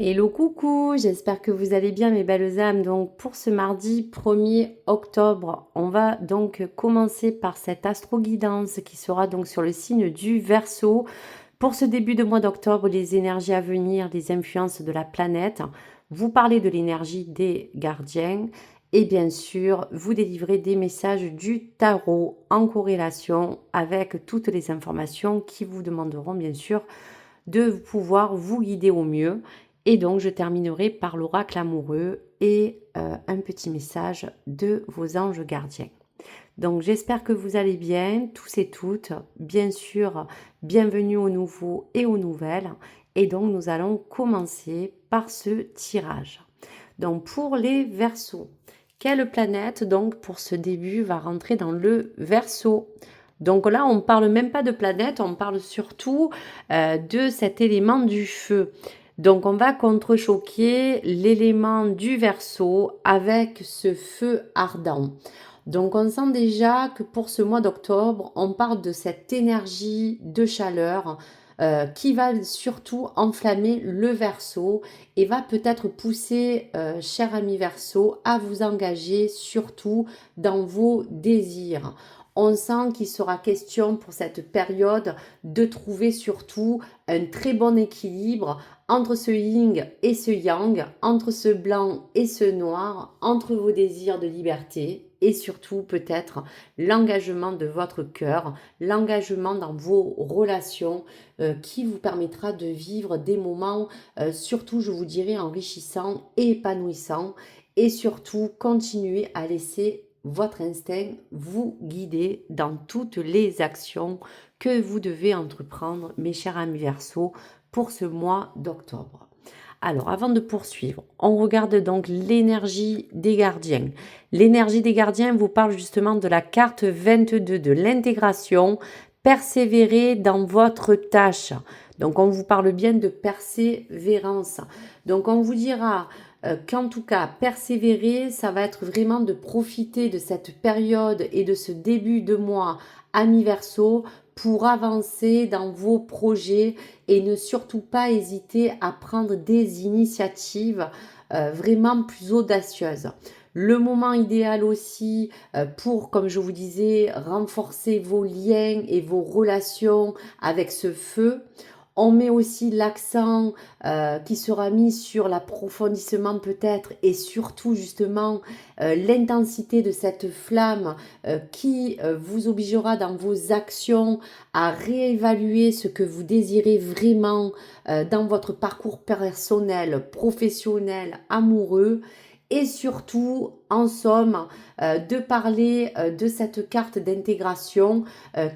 Hello coucou, j'espère que vous allez bien mes belles âmes. Donc pour ce mardi 1er octobre, on va donc commencer par cette astro-guidance qui sera donc sur le signe du Verseau. Pour ce début de mois d'octobre, les énergies à venir, les influences de la planète, vous parlez de l'énergie des gardiens et bien sûr, vous délivrez des messages du tarot en corrélation avec toutes les informations qui vous demanderont bien sûr de pouvoir vous guider au mieux. Et donc, je terminerai par l'oracle amoureux et un petit message de vos anges gardiens. Donc, j'espère que vous allez bien, tous et toutes. Bien sûr, bienvenue aux nouveaux et aux nouvelles. Et donc, nous allons commencer par ce tirage. Donc, pour les Verseaux, quelle planète, donc, pour ce début, va rentrer dans le Verseau? Donc là, on ne parle même pas de planète, on parle surtout de cet élément du feu. Donc on va contre-choquer l'élément du Verseau avec ce feu ardent. Donc on sent déjà que pour ce mois d'octobre, on parle de cette énergie de chaleur qui va surtout enflammer le Verseau et va peut-être pousser, cher ami Verseau, à vous engager surtout dans vos désirs. On sent qu'il sera question pour cette période de trouver surtout un très bon équilibre entre ce yin et ce yang, entre ce blanc et ce noir, entre vos désirs de liberté et surtout peut-être l'engagement de votre cœur, l'engagement dans vos relations qui vous permettra de vivre des moments surtout je vous dirais enrichissants et épanouissants et surtout continuer à laisser votre instinct vous guider dans toutes les actions que vous devez entreprendre, mes chers amis Verseaux, pour ce mois d'octobre. Alors, avant de poursuivre, on regarde donc l'énergie des gardiens. L'énergie des gardiens vous parle justement de la carte 22, de l'intégration, persévérer dans votre tâche. Donc, on vous parle bien de persévérance. Donc, on vous dira qu'en tout cas, persévérer, ça va être vraiment de profiter de cette période et de ce début de mois à mi-verso pour avancer dans vos projets et ne surtout pas hésiter à prendre des initiatives vraiment plus audacieuses. Le moment idéal aussi pour, comme je vous disais, renforcer vos liens et vos relations avec ce feu. On met aussi l'accent qui sera mis sur l'approfondissement peut-être et surtout justement l'intensité de cette flamme qui vous obligera dans vos actions à réévaluer ce que vous désirez vraiment dans votre parcours personnel, professionnel, amoureux. Et surtout, en somme, de parler de cette carte d'intégration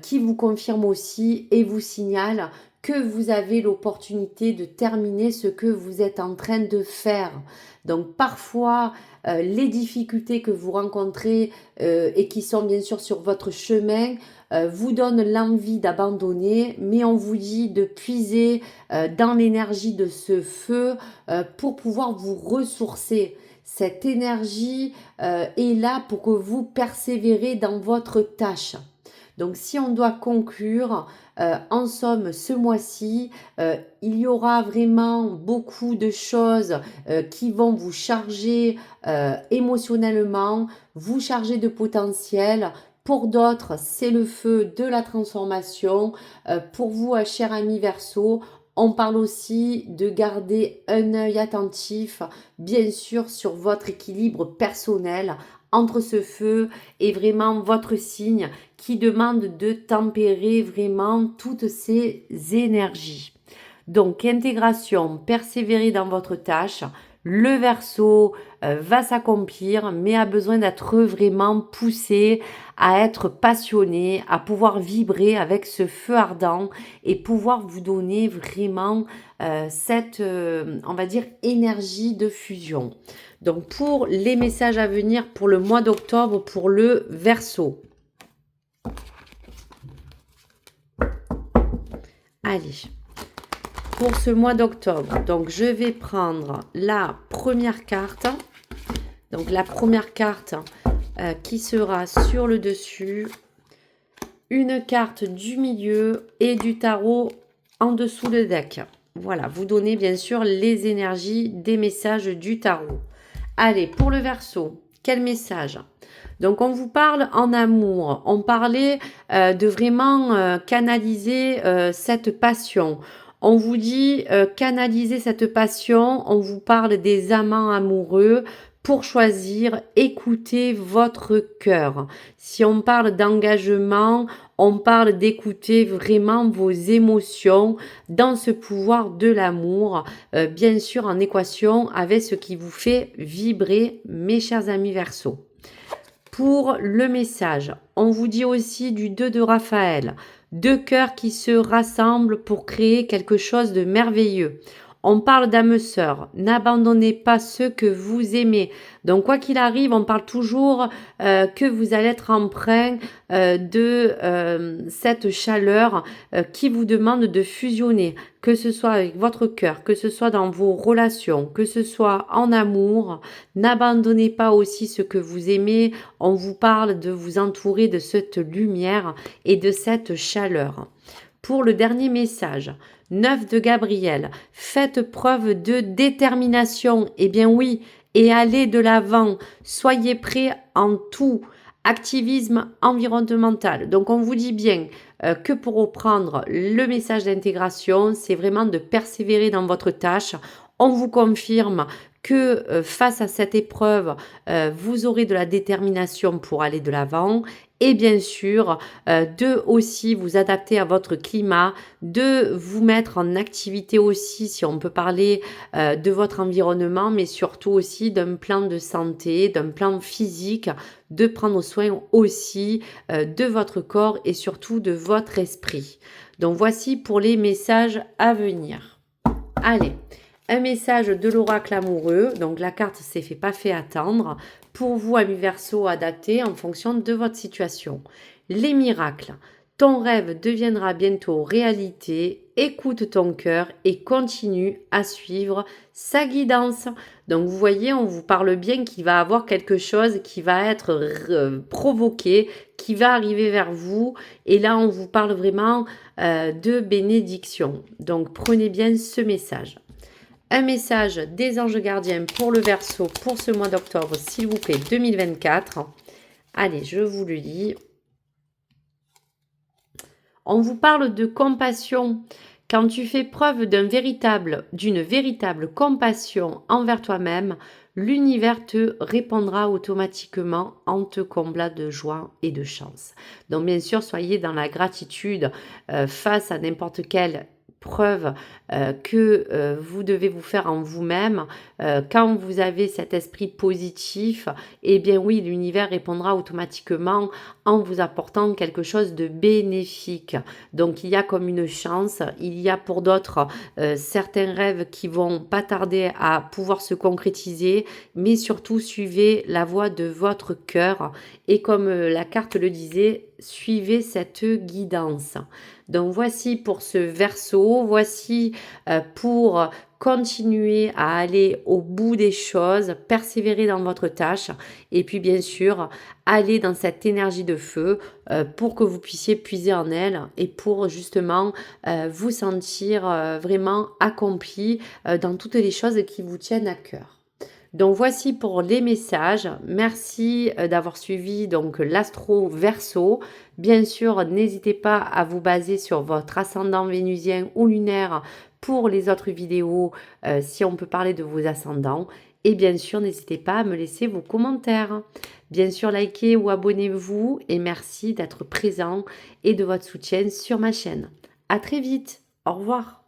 qui vous confirme aussi et vous signale que vous avez l'opportunité de terminer ce que vous êtes en train de faire. Donc parfois, les difficultés que vous rencontrez et qui sont bien sûr sur votre chemin vous donnent l'envie d'abandonner, mais on vous dit de puiser dans l'énergie de ce feu pour pouvoir vous ressourcer. Cette énergie est là pour que vous persévérez dans votre tâche. Donc si on doit conclure, en somme, ce mois-ci, il y aura vraiment beaucoup de choses qui vont vous charger émotionnellement, vous charger de potentiel. Pour d'autres, c'est le feu de la transformation. Pour vous, cher ami Verseau, on parle aussi de garder un œil attentif, bien sûr, sur votre équilibre personnel entre ce feu et vraiment votre signe qui demande de tempérer vraiment toutes ces énergies. Donc, intégration, persévérer dans votre tâche. Le Verseau va s'accomplir, mais a besoin d'être vraiment poussé, à être passionné, à pouvoir vibrer avec ce feu ardent et pouvoir vous donner vraiment cette, on va dire, énergie de fusion. Donc, pour les messages à venir pour le mois d'octobre, pour le Verseau. Allez. Pour ce mois d'octobre, donc je vais prendre la première carte. Donc la première carte qui sera sur le dessus, une carte du milieu et du tarot en dessous le deck. Voilà, vous donnez bien sûr les énergies des messages du tarot. Allez, pour le Verseau, quel message? Donc, on vous parle en amour. On parlait de vraiment canaliser cette passion. On vous dit canaliser cette passion. On vous parle des amants amoureux. Pour choisir, écoutez votre cœur. Si on parle d'engagement, on parle d'écouter vraiment vos émotions dans ce pouvoir de l'amour, bien sûr en équation avec ce qui vous fait vibrer, mes chers amis Verseau. Pour le message, on vous dit aussi du 2 de Raphaël, deux cœurs qui se rassemblent pour créer quelque chose de merveilleux. On parle d'âme sœur, n'abandonnez pas ceux que vous aimez. Donc quoi qu'il arrive, on parle toujours que vous allez être empreint de cette chaleur qui vous demande de fusionner, que ce soit avec votre cœur, que ce soit dans vos relations, que ce soit en amour. N'abandonnez pas aussi ce que vous aimez. On vous parle de vous entourer de cette lumière et de cette chaleur. Pour le dernier message, 9 de Gabriel, faites preuve de détermination. Eh bien oui, et allez de l'avant. Soyez prêts en tout. Activisme environnemental. Donc on vous dit bien que pour reprendre le message d'intégration, c'est vraiment de persévérer dans votre tâche. On vous confirme que face à cette épreuve, vous aurez de la détermination pour aller de l'avant et bien sûr de aussi vous adapter à votre climat, de vous mettre en activité aussi si on peut parler de votre environnement, mais surtout aussi d'un plan de santé, d'un plan physique, de prendre soin aussi de votre corps et surtout de votre esprit. Donc voici pour les messages à venir. Allez, un message de l'oracle amoureux. Donc la carte s'est pas fait attendre. Pour vous, amis Verseau, adapté en fonction de votre situation. Les miracles. Ton rêve deviendra bientôt réalité. Écoute ton cœur et continue à suivre sa guidance. Donc vous voyez, on vous parle bien qu'il va y avoir quelque chose qui va être provoqué, qui va arriver vers vous. Et là, on vous parle vraiment de bénédiction. Donc prenez bien ce message. Un message des anges gardiens pour le Verseau pour ce mois d'octobre, s'il vous plaît, 2024. Allez, je vous le lis. On vous parle de compassion. Quand tu fais preuve d'une véritable compassion envers toi-même, l'univers te répondra automatiquement en te comblant de joie et de chance. Donc bien sûr, soyez dans la gratitude face à n'importe quelle preuve que vous devez vous faire en vous-même. Quand vous avez cet esprit positif, eh bien oui, l'univers répondra automatiquement en vous apportant quelque chose de bénéfique. Donc il y a comme une chance, il y a pour d'autres certains rêves qui vont pas tarder à pouvoir se concrétiser, mais surtout suivez la voie de votre cœur et comme la carte le disait, suivez cette guidance. Donc voici pour ce Verseau, voici pour continuer à aller au bout des choses, persévérer dans votre tâche et puis bien sûr aller dans cette énergie de feu pour que vous puissiez puiser en elle et pour justement vous sentir vraiment accompli dans toutes les choses qui vous tiennent à cœur. Donc voici pour les messages. Merci d'avoir suivi donc l'astro Verseau. Bien sûr, n'hésitez pas à vous baser sur votre ascendant vénusien ou lunaire pour les autres vidéos si on peut parler de vos ascendants. Et bien sûr, n'hésitez pas à me laisser vos commentaires. Bien sûr, likez ou abonnez-vous et merci d'être présent et de votre soutien sur ma chaîne. À très vite. Au revoir.